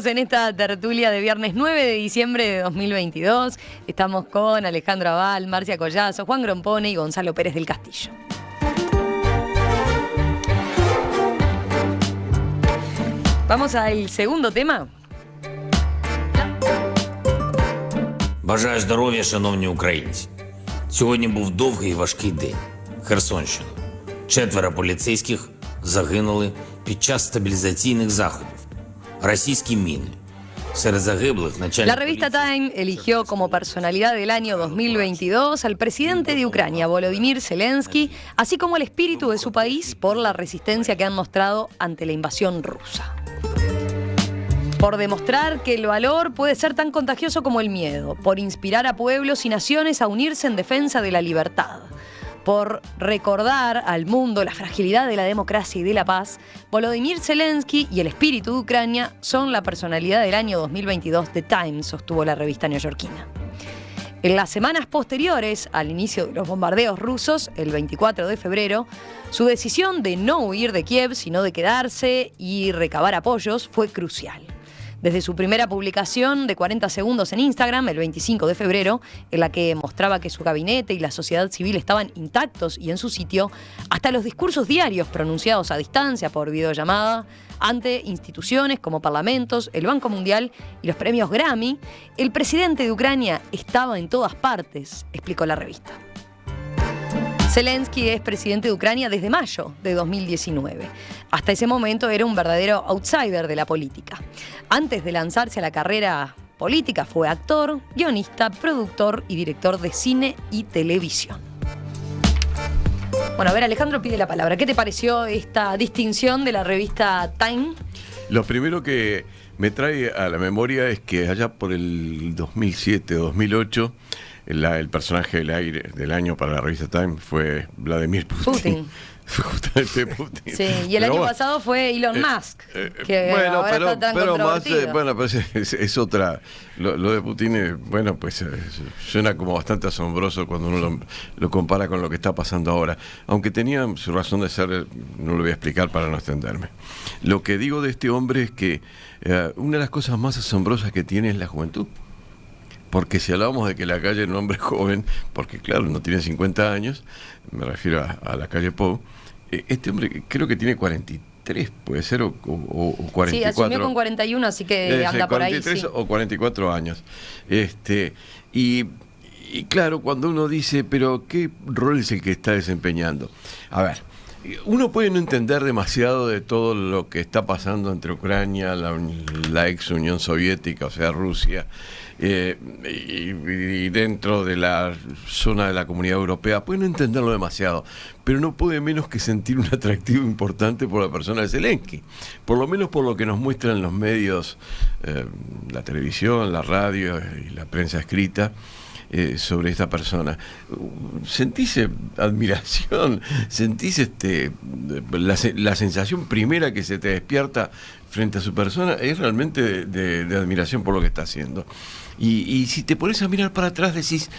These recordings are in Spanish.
Seguimos en esta tertulia de viernes 9 de diciembre de 2022. Estamos con Alejandro Abal, Marcia Collazo, Juan Grompone y Gonzalo Pérez del Castillo. Vamos al segundo tema. Бажаю здоров'я, шановні українці. Сьогодні був довгий і важкий день. Херсонщина. 4 поліцейських загинули під час стабілізаційних заходів. Російські міни. Серед загиблих начальник La revista Time eligió como personalidad del año 2022 al presidente de Ucrania, Volodymyr Zelensky, así como el espíritu de su país por la resistencia que han mostrado ante la invasión rusa. Por demostrar que el valor puede ser tan contagioso como el miedo, por inspirar a pueblos y naciones a unirse en defensa de la libertad, por recordar al mundo la fragilidad de la democracia y de la paz, Volodymyr Zelensky y el espíritu de Ucrania son la personalidad del año 2022 de Time, sostuvo la revista neoyorquina. En las semanas posteriores al inicio de los bombardeos rusos, el 24 de febrero, su decisión de no huir de Kiev, sino de quedarse y recabar apoyos, fue crucial. Desde su primera publicación de 40 segundos en Instagram, el 25 de febrero, en la que mostraba que su gabinete y la sociedad civil estaban intactos y en su sitio, hasta los discursos diarios pronunciados a distancia por videollamada ante instituciones como parlamentos, el Banco Mundial y los premios Grammy, el presidente de Ucrania estaba en todas partes, explicó la revista. Zelensky es presidente de Ucrania desde mayo de 2019. Hasta ese momento era un verdadero outsider de la política. Antes de lanzarse a la carrera política fue actor, guionista, productor y director de cine y televisión. Bueno, a ver, Alejandro pide la palabra. ¿Qué te pareció esta distinción de la revista Time? Lo primero que me trae a la memoria es que allá por el 2007 o 2008 el personaje del año para la revista Time fue Vladimir Putin. Fue justamente Putin. Sí, y el año pasado fue Elon Musk, que bueno, ahora está tan controvertido. Bueno, pero es otra. Lo de Putin, bueno, pues suena como bastante asombroso cuando uno lo compara con lo que está pasando ahora. Aunque tenía su razón de ser, no lo voy a explicar para no extenderme. Lo que digo de este hombre es que una de las cosas más asombrosas que tiene es la juventud. Porque si hablábamos de que la calle era un hombre joven, porque claro, no tiene 50 años, me refiero a la calle Pou, este hombre creo que tiene 43, puede ser, o 44. Sí, asumió con 41, así que anda por ahí. 43 sí. o 44 años. Y claro, cuando uno dice, pero ¿qué rol es el que está desempeñando? A ver, uno puede no entender demasiado de todo lo que está pasando entre Ucrania, la ex Unión Soviética, o sea, Rusia, y dentro de la zona de la Comunidad Europea, puede no entenderlo demasiado, pero no puede menos que sentir un atractivo importante por la persona de Zelensky, por lo menos por lo que nos muestran los medios, la televisión, la radio y la prensa escrita, sobre esta persona. Sentís admiración, sentís la sensación primera que se te despierta frente a su persona es realmente de admiración por lo que está haciendo. Y si te pones a mirar para atrás decís,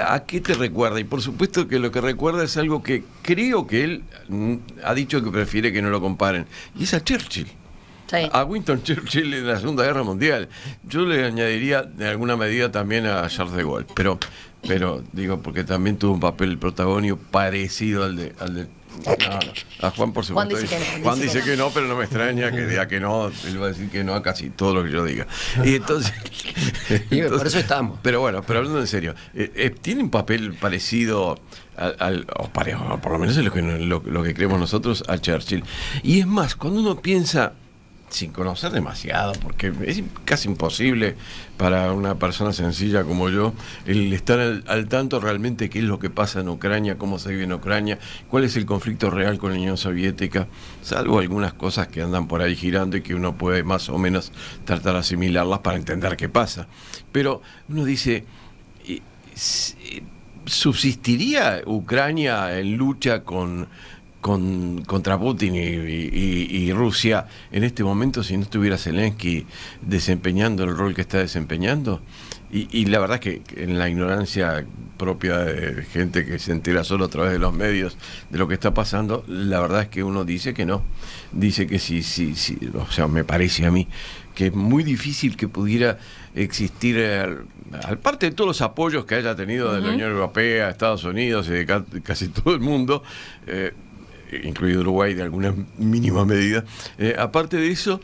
¿a qué te recuerda? Y por supuesto que lo que recuerda es algo que creo que él ha dicho que prefiere que no lo comparen, y es a Churchill. Sí. A Winston Churchill en la Segunda Guerra Mundial. Yo le añadiría en alguna medida también a Charles de Gaulle, pero digo, porque también tuvo un papel protagónico parecido al de a Juan, por supuesto. Juan dice que no, pero no me extraña que diga que no. Él va a decir que no a casi todo lo que yo diga. Y entonces por eso estamos. Pero bueno, pero hablando en serio, tiene un papel parecido o por lo menos es lo que creemos nosotros, a Churchill. Y es más, cuando uno piensa, sin conocer demasiado, porque es casi imposible para una persona sencilla como yo el estar al tanto realmente qué es lo que pasa en Ucrania, cómo se vive en Ucrania, cuál es el conflicto real con la Unión Soviética, salvo algunas cosas que andan por ahí girando y que uno puede más o menos tratar de asimilarlas para entender qué pasa. Pero uno dice, ¿subsistiría Ucrania en lucha con contra Putin y Rusia en este momento si no estuviera Zelensky desempeñando el rol que está desempeñando. Y la verdad es que en la ignorancia propia de gente que se entera solo a través de los medios de lo que está pasando, la verdad es que uno dice que no. Dice que sí, o sea, me parece a mí que es muy difícil que pudiera existir, aparte de todos los apoyos que haya tenido de la Unión Europea, Estados Unidos y de casi todo el mundo, incluido Uruguay de alguna mínima medida, aparte de eso,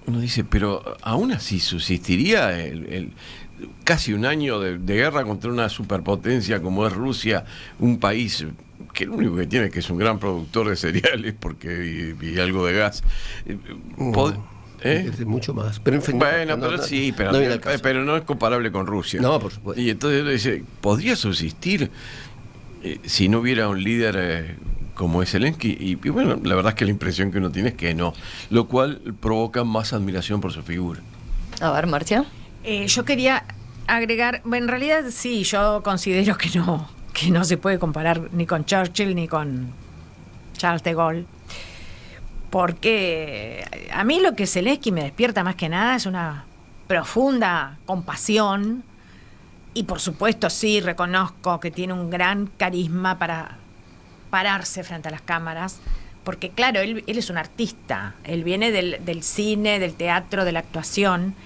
uno dice, pero aún así subsistiría casi un año de guerra contra una superpotencia como es Rusia, un país que lo único que tiene es que es un gran productor de cereales y algo de gas. Mucho más. Pero en fin, pero no es comparable con Rusia. No, por supuesto. Y entonces uno dice, ¿podría subsistir si no hubiera un líder como es Zelensky? Y bueno, la verdad es que la impresión que uno tiene es que no, lo cual provoca más admiración por su figura. A ver, Marcia. Yo quería agregar, bueno, en realidad sí, yo considero que no se puede comparar ni con Churchill ni con Charles de Gaulle, porque a mí lo que Zelensky me despierta más que nada es una profunda compasión y por supuesto sí reconozco que tiene un gran carisma para pararse frente a las cámaras, porque claro, él es un artista, él viene del cine, del teatro, de la actuación.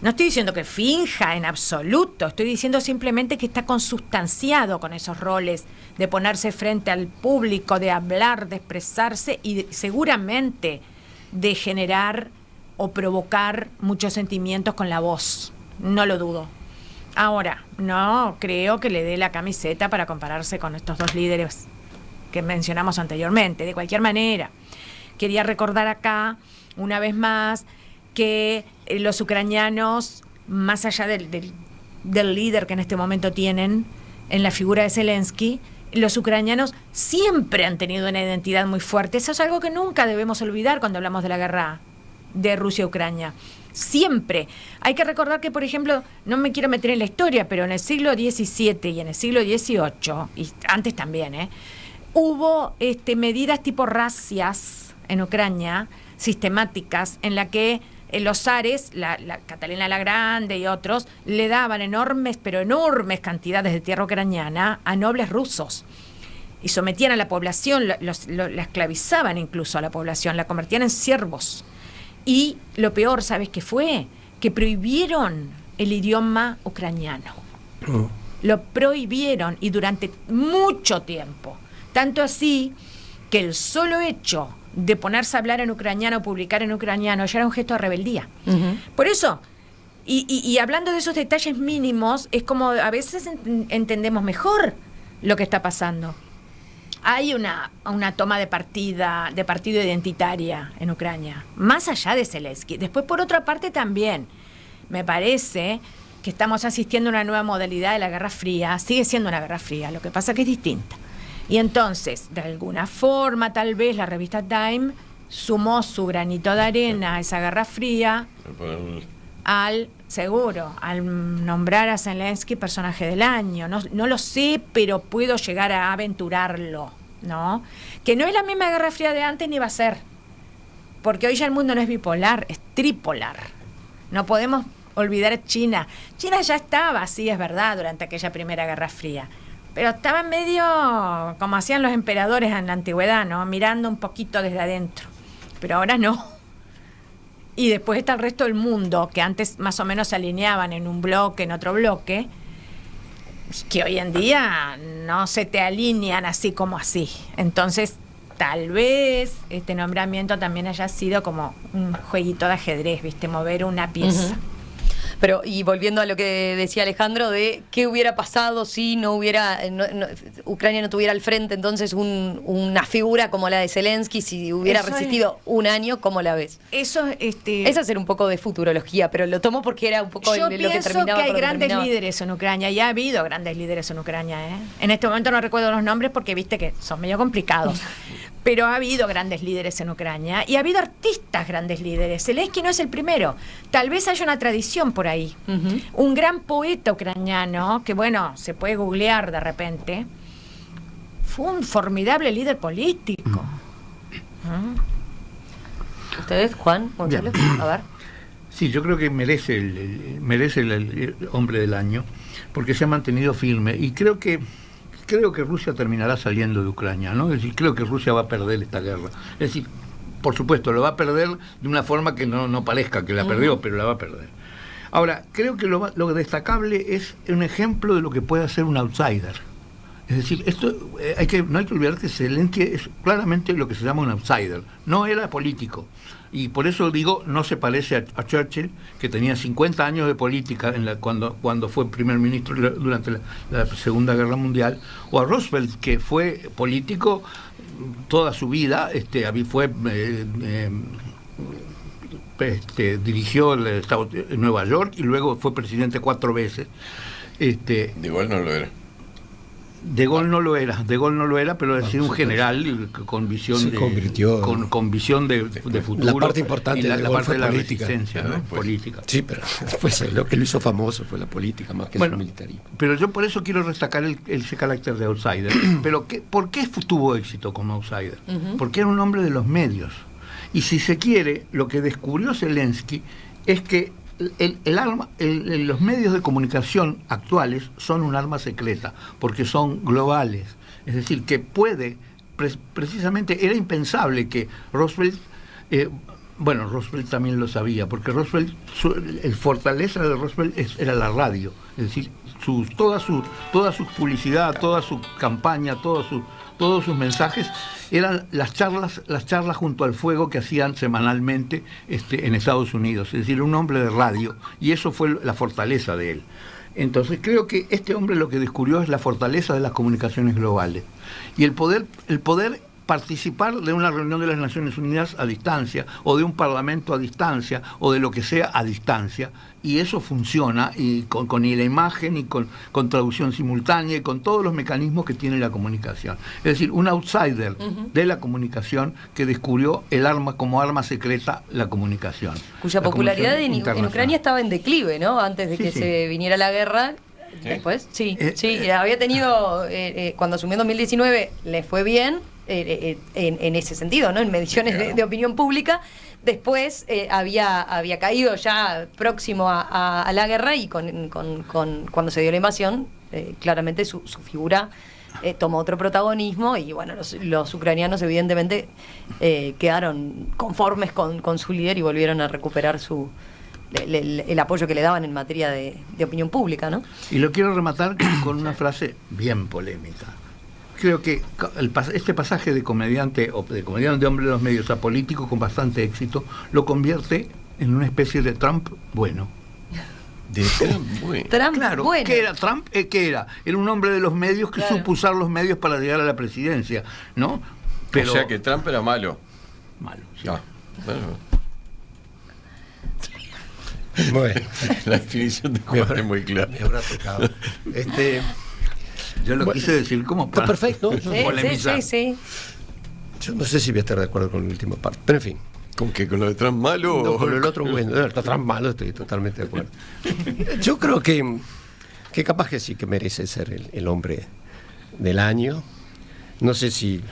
No estoy diciendo que finja en absoluto, estoy diciendo simplemente que está consustanciado con esos roles de ponerse frente al público, de hablar, de expresarse y seguramente de generar o provocar muchos sentimientos con la voz. No lo dudo. Ahora, no creo que le dé la camiseta para compararse con estos dos líderes que mencionamos anteriormente. De cualquier manera, quería recordar acá, una vez más, que los ucranianos, más allá del líder que en este momento tienen en la figura de Zelensky, los ucranianos siempre han tenido una identidad muy fuerte. Eso es algo que nunca debemos olvidar cuando hablamos de la guerra de Rusia-Ucrania. Siempre. Hay que recordar que, por ejemplo, no me quiero meter en la historia, pero en el siglo XVII y en el siglo XVIII, y antes también, hubo medidas tipo razias en Ucrania, sistemáticas, en la que los zares, la Catalina la Grande y otros, le daban enormes cantidades de tierra ucraniana a nobles rusos. Y sometían a la población, la esclavizaban incluso a la población, la convertían en siervos. Y lo peor, ¿sabes qué fue? Que prohibieron el idioma ucraniano. Lo prohibieron y durante mucho tiempo. Tanto así que el solo hecho de ponerse a hablar en ucraniano, publicar en ucraniano, ya era un gesto de rebeldía. Por eso, y hablando de esos detalles mínimos, es como a veces entendemos mejor lo que está pasando. Hay una toma de partido identitaria en Ucrania, más allá de Zelensky. Después, por otra parte, también me parece que estamos asistiendo a una nueva modalidad de la Guerra Fría. Sigue siendo una Guerra Fría, lo que pasa que es distinta. Y entonces, de alguna forma, tal vez la revista Time sumó su granito de arena a esa Guerra Fría al nombrar a Zelensky personaje del año. No lo sé, pero puedo llegar a aventurarlo, ¿no? Que no es la misma Guerra Fría de antes ni va a ser. Porque hoy ya el mundo no es bipolar, es tripolar. No podemos olvidar China. China ya estaba, sí, es verdad, durante aquella primera Guerra Fría. Pero estaba medio como hacían los emperadores en la antigüedad, ¿no? Mirando un poquito desde adentro. Pero ahora no. Y después está el resto del mundo, que antes más o menos se alineaban en un bloque, en otro bloque, que hoy en día no se te alinean así como así. Entonces, tal vez este nombramiento también haya sido como un jueguito de ajedrez, ¿viste? Mover una pieza. Pero, y volviendo a lo que decía Alejandro, de qué hubiera pasado si no hubiera Ucrania no tuviera al frente entonces una figura como la de Zelensky, si hubiera resistido un año, ¿cómo la ves? Eso es hacer un poco de futurología, pero lo tomo porque era un poco lo que terminaba. Yo pienso que hay grandes líderes en Ucrania, y ha habido grandes líderes en Ucrania, En este momento no recuerdo los nombres porque viste que son medio complicados. Pero ha habido grandes líderes en Ucrania y ha habido artistas grandes líderes. Zelensky no es el primero. Tal vez haya una tradición por ahí. Un gran poeta ucraniano, que bueno, se puede googlear de repente, fue un formidable líder político. ¿Ustedes, Juan, Gonzalo? Bien. A ver. Sí, yo creo que merece el hombre del año, porque se ha mantenido firme, y creo que Rusia terminará saliendo de Ucrania, ¿no? Es decir, creo que Rusia va a perder esta guerra. Es decir, por supuesto, lo va a perder de una forma que no parezca que la perdió, pero la va a perder. Ahora, creo que lo destacable es un ejemplo de lo que puede hacer un outsider. Es decir, esto no hay que olvidar que Zelensky es claramente lo que se llama un outsider. No era político. Y por eso digo, no se parece a Churchill, que tenía 50 años de política cuando fue primer ministro durante la Segunda Guerra Mundial, o a Roosevelt, que fue político toda su vida, dirigió el Estado de Nueva York y luego fue presidente 4 veces. Igual no lo era. De Gaulle no lo era, pero es decir, un general con visión se convirtió con visión de futuro. La parte importante la de Gaulle parte fue de la política. resistencia, ¿no? Política. Sí, pero pues, lo que lo hizo famoso fue la política más que su militarismo. Pero yo por eso quiero destacar ese carácter de outsider. Pero ¿por qué tuvo éxito como outsider? Porque era un hombre de los medios. Y si se quiere, lo que descubrió Zelensky es que los medios de comunicación actuales son un arma secreta, porque son globales. Es decir, que precisamente era impensable que Roosevelt, Roosevelt también lo sabía, porque Roosevelt, el fortaleza de Roosevelt era la radio. Es decir, toda su publicidad, toda su campaña, todos sus mensajes eran las charlas junto al fuego que hacían semanalmente en Estados Unidos. Es decir, un hombre de radio, y eso fue la fortaleza de él. Entonces creo que este hombre lo que descubrió es la fortaleza de las comunicaciones globales y el poder participar de una reunión de las Naciones Unidas a distancia, o de un parlamento a distancia, o de lo que sea a distancia, y eso funciona, y con la imagen, y con traducción simultánea, y con todos los mecanismos que tiene la comunicación. Es decir, un outsider de la comunicación que descubrió como arma secreta la comunicación. Cuya popularidad en Ucrania estaba en declive, ¿no? Antes de que se viniera la guerra. Después, había tenido, cuando asumió en 2019, le fue bien, en ese sentido, ¿no? En mediciones de opinión pública. Después había caído ya próximo a la guerra, y cuando se dio la invasión, claramente su figura tomó otro protagonismo, y bueno, los ucranianos evidentemente quedaron conformes con su líder y volvieron a recuperar el apoyo que le daban en materia de opinión pública, ¿no? Y lo quiero rematar con una frase bien polémica. Creo que este pasaje de comediante de hombre de los medios a político con bastante éxito lo convierte en una especie de Trump bueno. De Trump bueno. Claro, bueno. ¿Qué era Trump? ¿Qué era? Era un hombre de los medios que supo usar los medios para llegar a la presidencia, ¿no? Pero, o sea que Trump era malo. Malo, sí. Bueno, la definición de Juan es muy clara. Me habrá tocado. Yo lo quise decir como para perfecto. polemizar. Sí. Yo no sé si voy a estar de acuerdo con la última parte, pero en fin. ¿Con qué? ¿Con lo de Trump malo? No, con el otro bueno. Trump malo, estoy totalmente de acuerdo. Yo creo que capaz que sí que merece ser el hombre del año. No sé si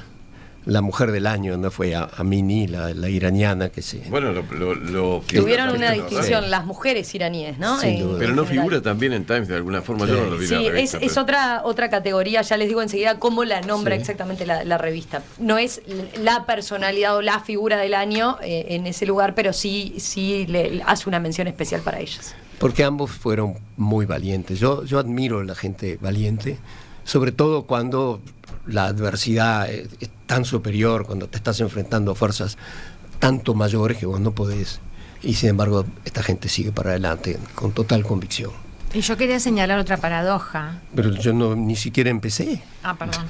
la mujer del año no fue a Mini, la iraniana, que se... Bueno, tuvieron una distinción, las mujeres iraníes, ¿no? Pero no figura también en Times de alguna forma. Yo no lo vi. Sí, es otra categoría, ya les digo enseguida cómo la nombra exactamente la revista. No es la personalidad o la figura del año en ese lugar, pero sí le hace una mención especial para ellas. Porque ambos fueron muy valientes. Yo admiro a la gente valiente, sobre todo cuando la adversidad es tan superior, cuando te estás enfrentando a fuerzas tanto mayores que vos no podés, y sin embargo esta gente sigue para adelante con total convicción. Y yo quería señalar otra paradoja. Pero yo ni siquiera empecé. Perdón.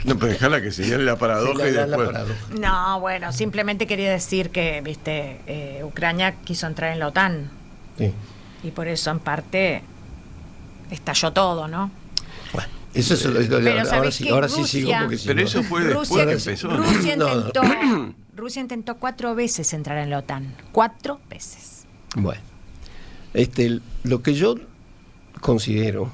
No, pero dejala que señale la paradoja y después. No, bueno, simplemente quería decir que, Ucrania quiso entrar en la OTAN. Sí. Y por eso en parte estalló todo, ¿no? Bueno. Eso es ahora sí sigo porque pero eso fue después que empezó. Rusia intentó 4 veces entrar en la OTAN. 4 veces. Bueno, lo que yo considero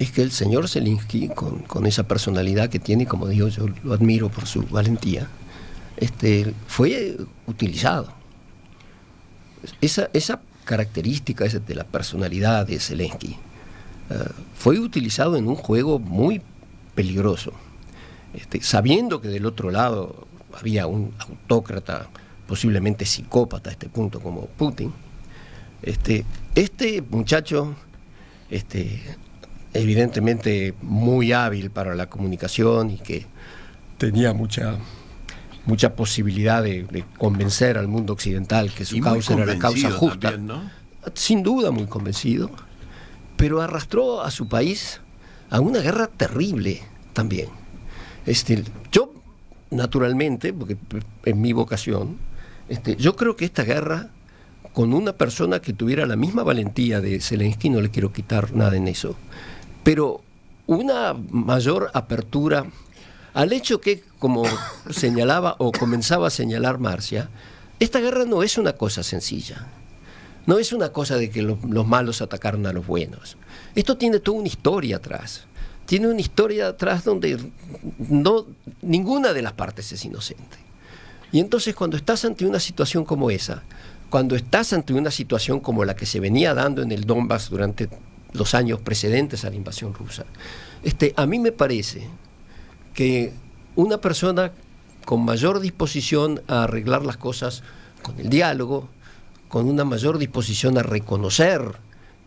es que el señor Zelensky, con esa personalidad que tiene, como digo, yo lo admiro por su valentía, fue utilizado. Esa característica de la personalidad de Zelensky fue utilizado en un juego muy peligroso, sabiendo que del otro lado había un autócrata, posiblemente psicópata a este punto como Putin. Este muchacho, evidentemente muy hábil para la comunicación y que tenía mucha posibilidad de convencer al mundo occidental que su causa era la causa justa. También, ¿no? Sin duda muy convencido, pero arrastró a su país a una guerra terrible también. Yo, naturalmente, porque en mi vocación, yo creo que esta guerra, con una persona que tuviera la misma valentía de Zelensky, no le quiero quitar nada en eso, pero una mayor apertura al hecho que, como señalaba o comenzaba a señalar Marcia, esta guerra no es una cosa sencilla. No es una cosa de que los malos atacaron a los buenos. Esto tiene toda una historia atrás. Tiene una historia atrás donde ninguna de las partes es inocente. Y entonces, cuando estás ante una situación como esa, cuando estás ante una situación como la que se venía dando en el Donbass durante los años precedentes a la invasión rusa, a mí me parece que una persona con mayor disposición a arreglar las cosas con el diálogo, con una mayor disposición a reconocer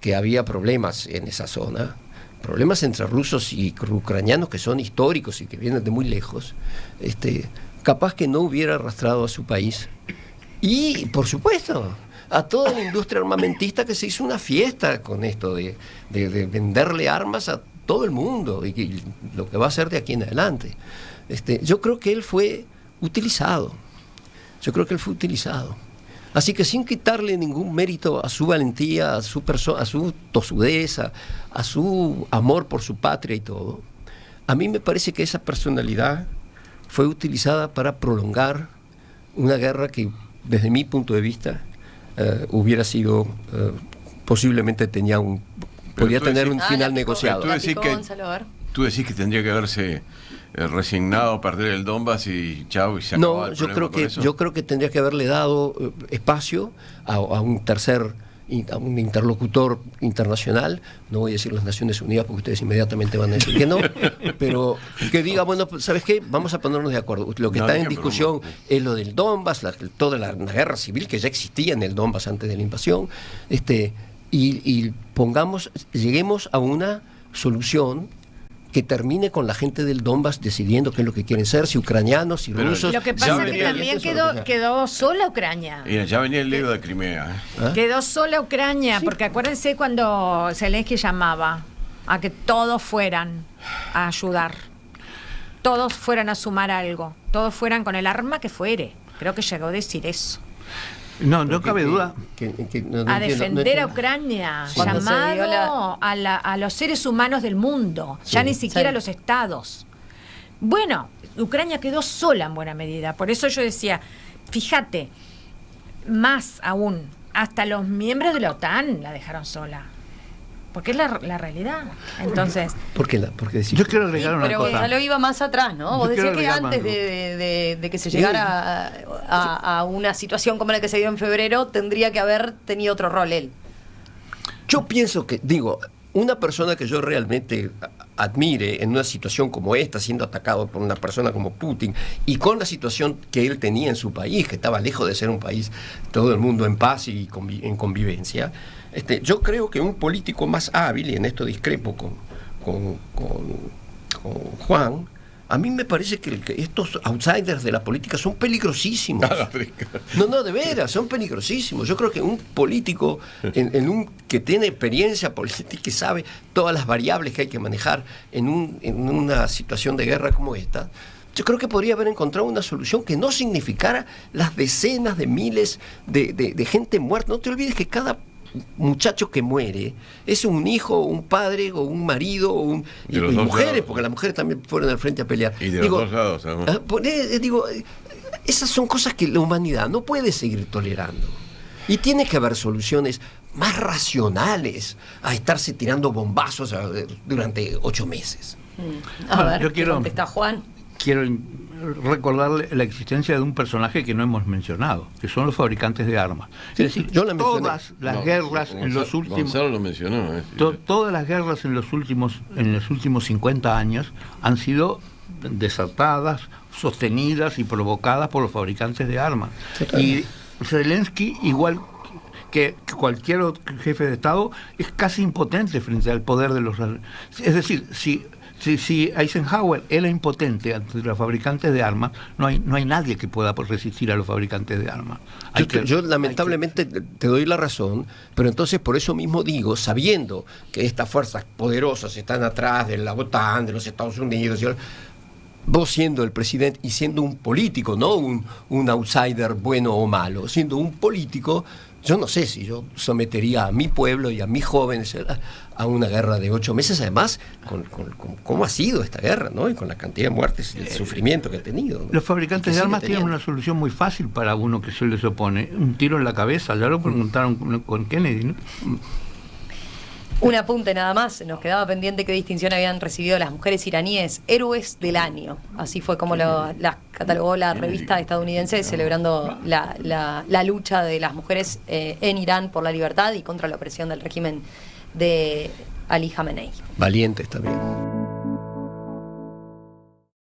que había problemas en esa zona, problemas entre rusos y ucranianos que son históricos y que vienen de muy lejos, capaz que no hubiera arrastrado a su país. Y, por supuesto, a toda la industria armamentista, que se hizo una fiesta con esto de venderle armas a todo el mundo y lo que va a hacer de aquí en adelante. Yo creo que él fue utilizado. Así que, sin quitarle ningún mérito a su valentía, a su tosudez, a su amor por su patria y todo, a mí me parece que esa personalidad fue utilizada para prolongar una guerra que, desde mi punto de vista, hubiera sido, posiblemente podría tener un final negociado. Tú decís que tendría que haberse resignado a perder el Donbass y chao, y se acabó el problema por eso. Yo creo que tendría que haberle dado espacio a un interlocutor internacional, no voy a decir las Naciones Unidas porque ustedes inmediatamente van a decir que no, pero que diga, bueno, ¿sabes qué? Vamos a ponernos de acuerdo. Lo que está en discusión es lo del Donbass, toda la guerra civil que ya existía en el Donbass antes de la invasión, y lleguemos a una solución que termine con la gente del Donbass decidiendo qué es lo que quieren ser, si ucranianos, si rusos. Lo que pasa es que también quedó sola Ucrania. Ya venía el lío de Crimea. Quedó sola Ucrania, sí. Porque acuérdense cuando Zelensky llamaba a que todos fueran a ayudar, todos fueran a sumar algo, todos fueran con el arma que fuere. Creo que llegó a decir eso. No cabe duda. A defender a Ucrania, llamado a los seres humanos del mundo, ya ni siquiera a los estados. Bueno, Ucrania quedó sola en buena medida, por eso yo decía, fíjate, más aún, hasta los miembros de la OTAN la dejaron sola. Porque es la realidad. Entonces, porque yo quiero agregar una cosa. Pero Gonzalo iba más atrás, ¿no? Vos decías que antes de que se llegara a una situación como la que se dio en febrero, tendría que haber tenido otro rol él. Yo pienso que, una persona que yo realmente admire en una situación como esta, siendo atacado por una persona como Putin, y con la situación que él tenía en su país, que estaba lejos de ser un país, todo el mundo en paz y en convivencia, yo creo que un político más hábil, y en esto discrepo con Juan, a mí me parece que estos outsiders de la política son peligrosísimos. No, de veras, son peligrosísimos. Yo creo que un político que tiene experiencia política y sabe todas las variables que hay que manejar en una situación de guerra como esta, yo creo que podría haber encontrado una solución que no significara las decenas de miles de gente muerta. No te olvides que cada muchacho que muere es un hijo, un padre o un marido y mujeres, lados, porque las mujeres también fueron al frente a pelear. Y de los dos lados, ¿no? Esas son cosas que la humanidad no puede seguir tolerando. Y tiene que haber soluciones más racionales a estarse tirando bombazos durante 8 meses. A ver, yo quiero- ¿dónde está Juan? Quiero recordarle la existencia de un personaje que no hemos mencionado, que son los fabricantes de armas. Sí, Es decir, yo la mencioné. todas las No, guerras en los últimos... Gonzalo lo mencionó. Todas las guerras en los últimos 50 años han sido desatadas, sostenidas y provocadas por los fabricantes de armas. Y Zelensky, igual que cualquier otro jefe de Estado, es casi impotente frente al poder de los... Es decir, si Eisenhower era impotente ante los fabricantes de armas, no hay nadie que pueda resistir a los fabricantes de armas. Yo lamentablemente te doy la razón, pero entonces por eso mismo digo, sabiendo que estas fuerzas poderosas están atrás de la OTAN, de los Estados Unidos, vos siendo el presidente y siendo un político, no un outsider bueno o malo, siendo un político, yo no sé si yo sometería a mi pueblo y a mis jóvenes a una guerra de 8 meses, además, con cómo ha sido esta guerra, ¿no? Y con la cantidad de muertes y el sufrimiento que ha tenido, ¿no? Los fabricantes Y que de sigue armas tienen teniendo. una solución muy fácil para uno que se les opone: un tiro en la cabeza. Ya lo preguntaron con Kennedy, ¿no? Un apunte nada más, nos quedaba pendiente qué distinción habían recibido las mujeres iraníes, héroes del año. Así fue como las catalogó la revista estadounidense, celebrando la lucha de las mujeres en Irán por la libertad y contra la opresión del régimen de Ali Khamenei. Valientes también.